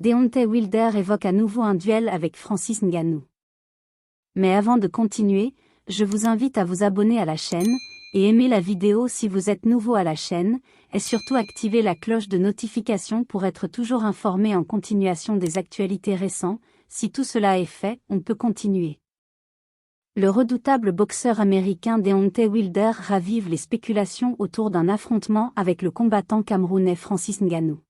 Deontay Wilder évoque à nouveau un duel avec Francis Ngannou. Mais avant de continuer, je vous invite à vous abonner à la chaîne, et aimer la vidéo si vous êtes nouveau à la chaîne, et surtout activer la cloche de notification pour être toujours informé en continuation des actualités récentes. Si tout cela est fait, on peut continuer. Le redoutable boxeur américain Deontay Wilder ravive les spéculations autour d'un affrontement avec le combattant camerounais Francis Ngannou.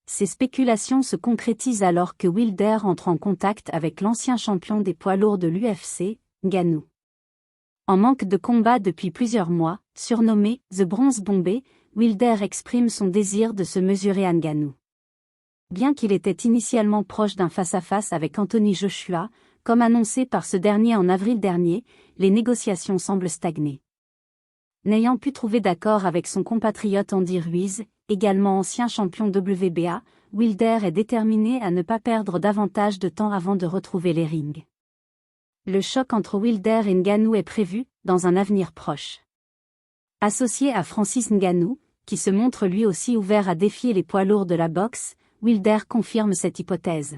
Ces spéculations se concrétisent alors que Wilder entre en contact avec l'ancien champion des poids lourds de l'UFC, Ngannou. En manque de combat depuis plusieurs mois, surnommé « The Bronze Bombay », Wilder exprime son désir de se mesurer à Ngannou. Bien qu'il était initialement proche d'un face-à-face avec Anthony Joshua, comme annoncé par ce dernier en avril dernier, les négociations semblent stagner. N'ayant pu trouver d'accord avec son compatriote Andy Ruiz, également ancien champion WBA, Wilder est déterminé à ne pas perdre davantage de temps avant de retrouver les rings. Le choc entre Wilder et Ngannou est prévu, dans un avenir proche. Associé à Francis Ngannou, qui se montre lui aussi ouvert à défier les poids lourds de la boxe, Wilder confirme cette hypothèse.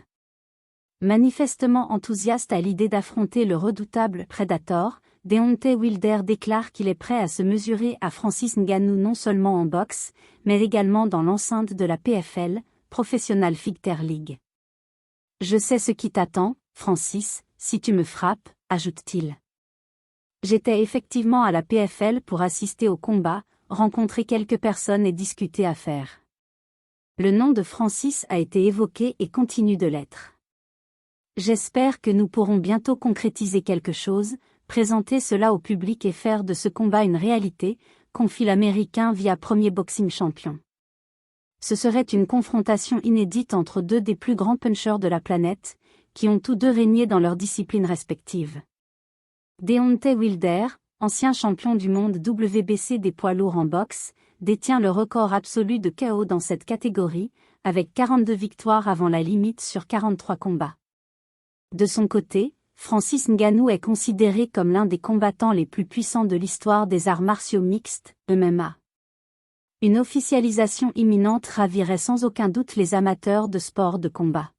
Manifestement enthousiaste à l'idée d'affronter le redoutable Predator, Deontay Wilder déclare qu'il est prêt à se mesurer à Francis Ngannou non seulement en boxe, mais également dans l'enceinte de la PFL, Professional Fighter League. « Je sais ce qui t'attend, Francis, si tu me frappes », ajoute-t-il. J'étais effectivement à la PFL pour assister au combat, rencontrer quelques personnes et discuter affaires. Le nom de Francis a été évoqué et continue de l'être. J'espère que nous pourrons bientôt concrétiser quelque chose, présenter cela au public et faire de ce combat une réalité, confie l'Américain via Premier Boxing Champion. Ce serait une confrontation inédite entre deux des plus grands punchers de la planète, qui ont tous deux régné dans leurs disciplines respectives. Deontay Wilder, ancien champion du monde WBC des poids lourds en boxe, détient le record absolu de KO dans cette catégorie, avec 42 victoires avant la limite sur 43 combats. De son côté, Francis Ngannou est considéré comme l'un des combattants les plus puissants de l'histoire des arts martiaux mixtes, MMA. Une officialisation imminente ravirait sans aucun doute les amateurs de sport de combat.